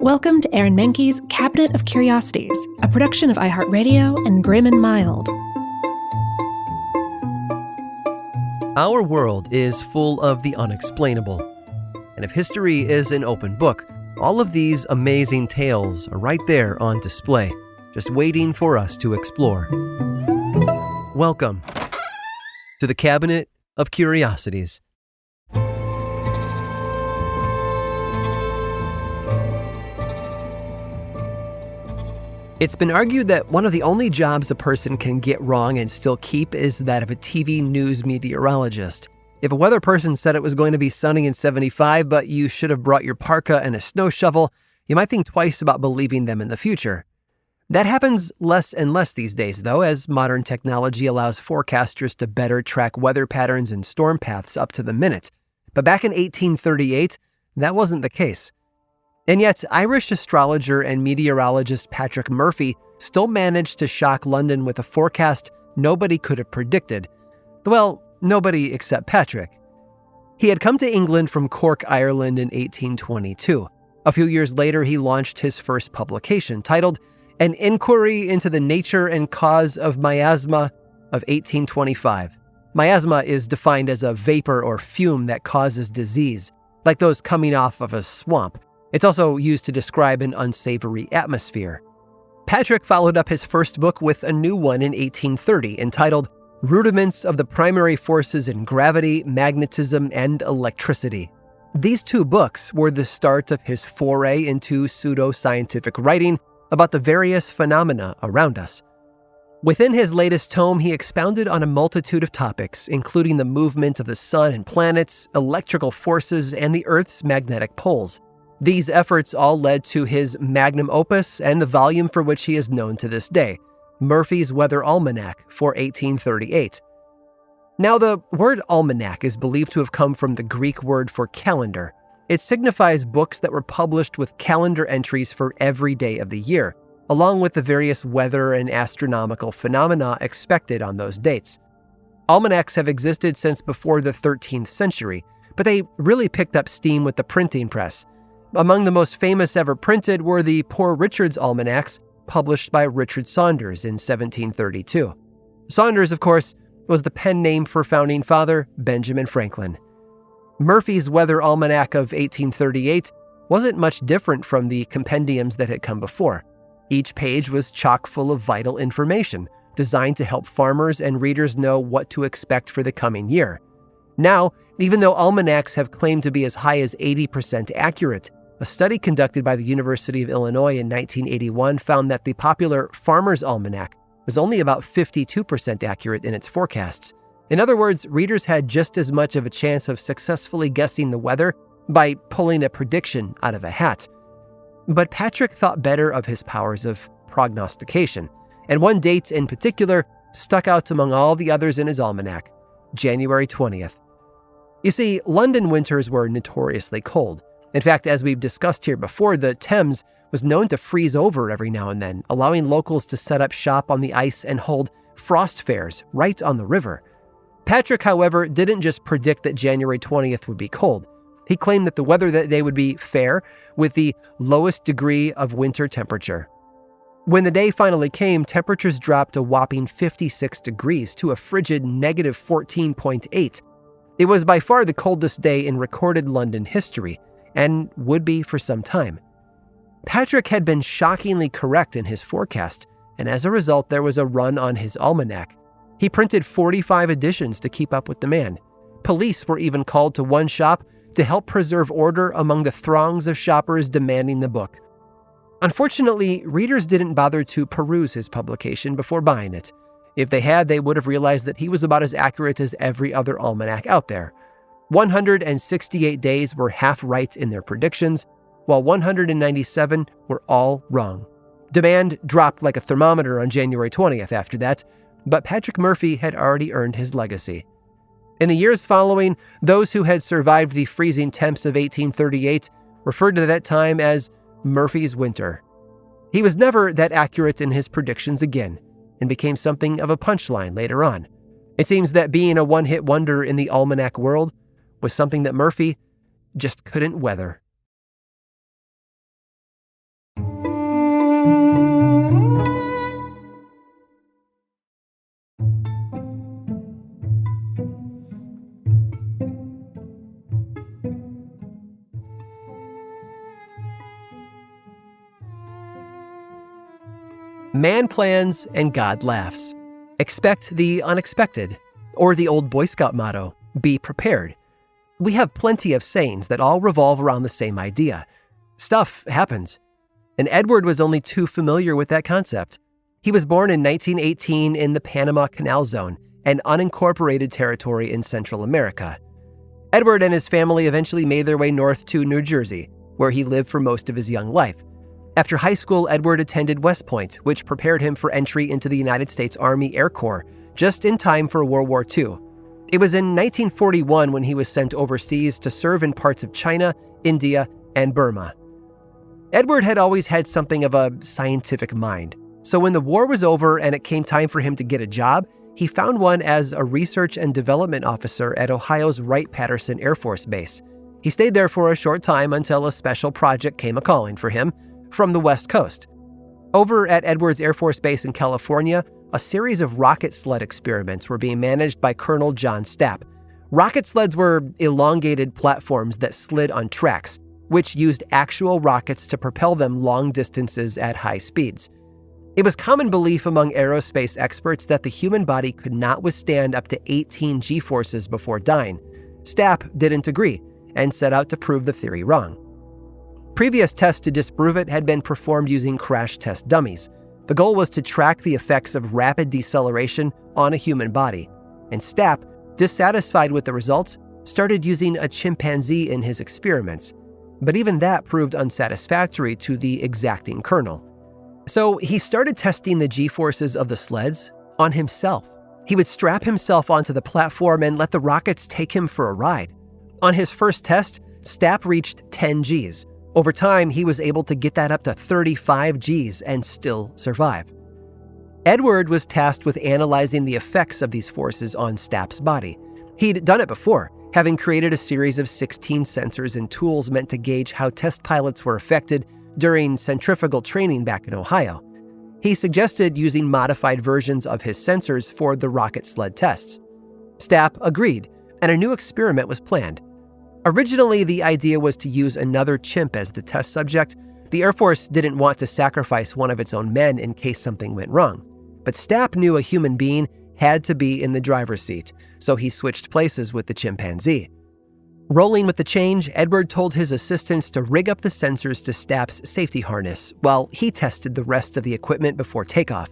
Welcome to Aaron Mahnke's Cabinet of Curiosities, a production of iHeartRadio and Grim and Mild. Our world is full of the unexplainable. And if history is an open book, all of these amazing tales are right there on display, just waiting for us to explore. Welcome to the Cabinet of Curiosities. It's been argued that one of the only jobs a person can get wrong and still keep is that of a TV news meteorologist. If a weather person said it was going to be sunny and 75, but you should have brought your parka and a snow shovel, you might think twice about believing them in the future. That happens less and less these days, though, as modern technology allows forecasters to better track weather patterns and storm paths up to the minute. But back in 1838, that wasn't the case. And yet, Irish astrologer and meteorologist Patrick Murphy still managed to shock London with a forecast nobody could have predicted. Well, nobody except Patrick. He had come to England from Cork, Ireland in 1822. A few years later, he launched his first publication, titled An Inquiry into the Nature and Cause of Miasma of 1825. Miasma is defined as a vapor or fume that causes disease, like those coming off of a swamp. It's also used to describe an unsavory atmosphere. Patrick followed up his first book with a new one in 1830 entitled Rudiments of the Primary Forces in Gravity, Magnetism, and Electricity. These two books were the start of his foray into pseudo-scientific writing about the various phenomena around us. Within his latest tome, he expounded on a multitude of topics, including the movement of the sun and planets, electrical forces, and the Earth's magnetic poles. These efforts all led to his magnum opus and the volume for which he is known to this day, Murphy's Weather Almanac for 1838. Now, the word almanac is believed to have come from the Greek word for calendar. It signifies books that were published with calendar entries for every day of the year, along with the various weather and astronomical phenomena expected on those dates. Almanacs have existed since before the 13th century, but they really picked up steam with the printing press. Among the most famous ever printed were the Poor Richard's Almanacs, published by Richard Saunders in 1732. Saunders, of course, was the pen name for founding father Benjamin Franklin. Murphy's Weather Almanac of 1838 wasn't much different from the compendiums that had come before. Each page was chock full of vital information, designed to help farmers and readers know what to expect for the coming year. Now, even though almanacs have claimed to be as high as 80% accurate, a study conducted by the University of Illinois in 1981 found that the popular Farmer's Almanac was only about 52% accurate in its forecasts. In other words, readers had just as much of a chance of successfully guessing the weather by pulling a prediction out of a hat. But Patrick thought better of his powers of prognostication, and one date in particular stuck out among all the others in his almanac, January 20th. You see, London winters were notoriously cold. In fact, as we've discussed here before, the Thames was known to freeze over every now and then, allowing locals to set up shop on the ice and hold frost fairs right on the river. Patrick, however, didn't just predict that January 20th would be cold. He claimed that the weather that day would be fair, with the lowest degree of winter temperature. When the day finally came, temperatures dropped a whopping 56 degrees to a frigid negative 14.8. It was by far the coldest day in recorded London history, and would be for some time. Patrick had been shockingly correct in his forecast, and as a result, there was a run on his almanac. He printed 45 editions to keep up with demand. Police were even called to one shop to help preserve order among the throngs of shoppers demanding the book. Unfortunately, readers didn't bother to peruse his publication before buying it. If they had, they would have realized that he was about as accurate as every other almanac out there. 168 days were half right in their predictions, while 197 were all wrong. Demand dropped like a thermometer on January 20th after that, but Patrick Murphy had already earned his legacy. In the years following, those who had survived the freezing temps of 1838 referred to that time as Murphy's Winter. He was never that accurate in his predictions again, and became something of a punchline later on. It seems that being a one-hit wonder in the almanac world was something that Murphy just couldn't weather. Man plans and God laughs. Expect the unexpected. Or the old Boy Scout motto, be prepared. We have plenty of sayings that all revolve around the same idea. Stuff happens. And Edward was only too familiar with that concept. He was born in 1918 in the Panama Canal Zone, an unincorporated territory in Central America. Edward and his family eventually made their way north to New Jersey, where he lived for most of his young life. After high school, Edward attended West Point, which prepared him for entry into the United States Army Air Corps, just in time for World War II. It was in 1941 when he was sent overseas to serve in parts of China, India, and Burma. Edward had always had something of a scientific mind, so when the war was over and it came time for him to get a job, he found one as a research and development officer at Ohio's Wright-Patterson Air Force Base. He stayed there for a short time until a special project came a-calling for him from the West Coast. Over at Edwards Air Force Base in California, a series of rocket sled experiments were being managed by Colonel John Stapp. Rocket sleds were elongated platforms that slid on tracks, which used actual rockets to propel them long distances at high speeds. It was common belief among aerospace experts that the human body could not withstand up to 18 G-forces before dying. Stapp didn't agree and set out to prove the theory wrong. Previous tests to disprove it had been performed using crash test dummies. The goal was to track the effects of rapid deceleration on a human body, and Stapp, dissatisfied with the results, started using a chimpanzee in his experiments. But even that proved unsatisfactory to the exacting colonel. So he started testing the G-forces of the sleds on himself. He would strap himself onto the platform and let the rockets take him for a ride. On his first test, Stapp reached 10 Gs. Over time, he was able to get that up to 35 Gs and still survive. Edward was tasked with analyzing the effects of these forces on Stapp's body. He'd done it before, having created a series of 16 sensors and tools meant to gauge how test pilots were affected during centrifugal training back in Ohio. He suggested using modified versions of his sensors for the rocket sled tests. Stapp agreed, and a new experiment was planned. Originally, the idea was to use another chimp as the test subject. The Air Force didn't want to sacrifice one of its own men in case something went wrong. But Stapp knew a human being had to be in the driver's seat, so he switched places with the chimpanzee. Rolling with the change, Edward told his assistants to rig up the sensors to Stapp's safety harness while he tested the rest of the equipment before takeoff.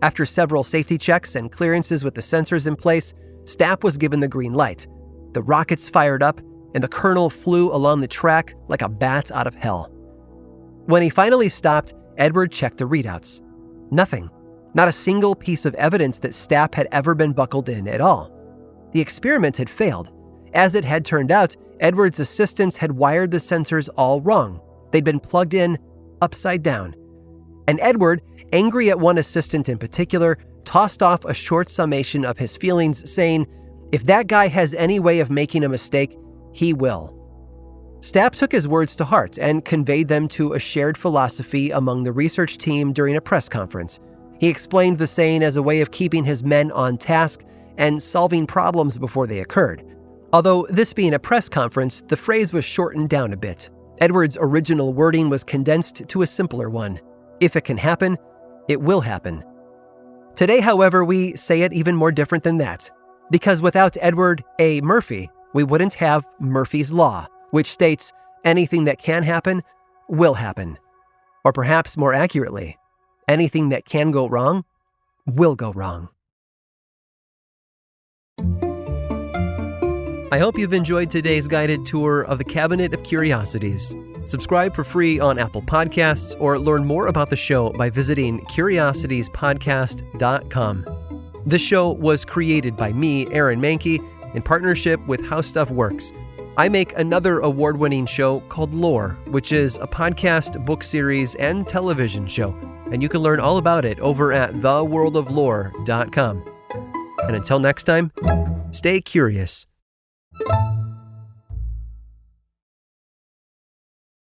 After several safety checks and clearances with the sensors in place, Stapp was given the green light. The rockets fired up, and the colonel flew along the track like a bat out of hell. When he finally stopped, Edward checked the readouts. Nothing. Not a single piece of evidence that Stapp had ever been buckled in at all. The experiment had failed. As it had turned out, Edward's assistants had wired the sensors all wrong. They'd been plugged in upside down. And Edward, angry at one assistant in particular, tossed off a short summation of his feelings, saying, "If that guy has any way of making a mistake, he will." Stapp took his words to heart and conveyed them to a shared philosophy among the research team during a press conference. He explained the saying as a way of keeping his men on task and solving problems before they occurred. Although this being a press conference, the phrase was shortened down a bit. Edward's original wording was condensed to a simpler one. If it can happen, it will happen. Today, however, we say it even more different than that. Because without Edward A. Murphy, we wouldn't have Murphy's Law, which states anything that can happen will happen. Or perhaps more accurately, anything that can go wrong will go wrong. I hope you've enjoyed today's guided tour of the Cabinet of Curiosities. Subscribe for free on Apple Podcasts or learn more about the show by visiting curiositiespodcast.com. This show was created by me, Aaron Mahnke, in partnership with How Stuff Works. I make another award-winning show called Lore, which is a podcast, book series, and television show, and you can learn all about it over at theworldoflore.com. And until next time, stay curious.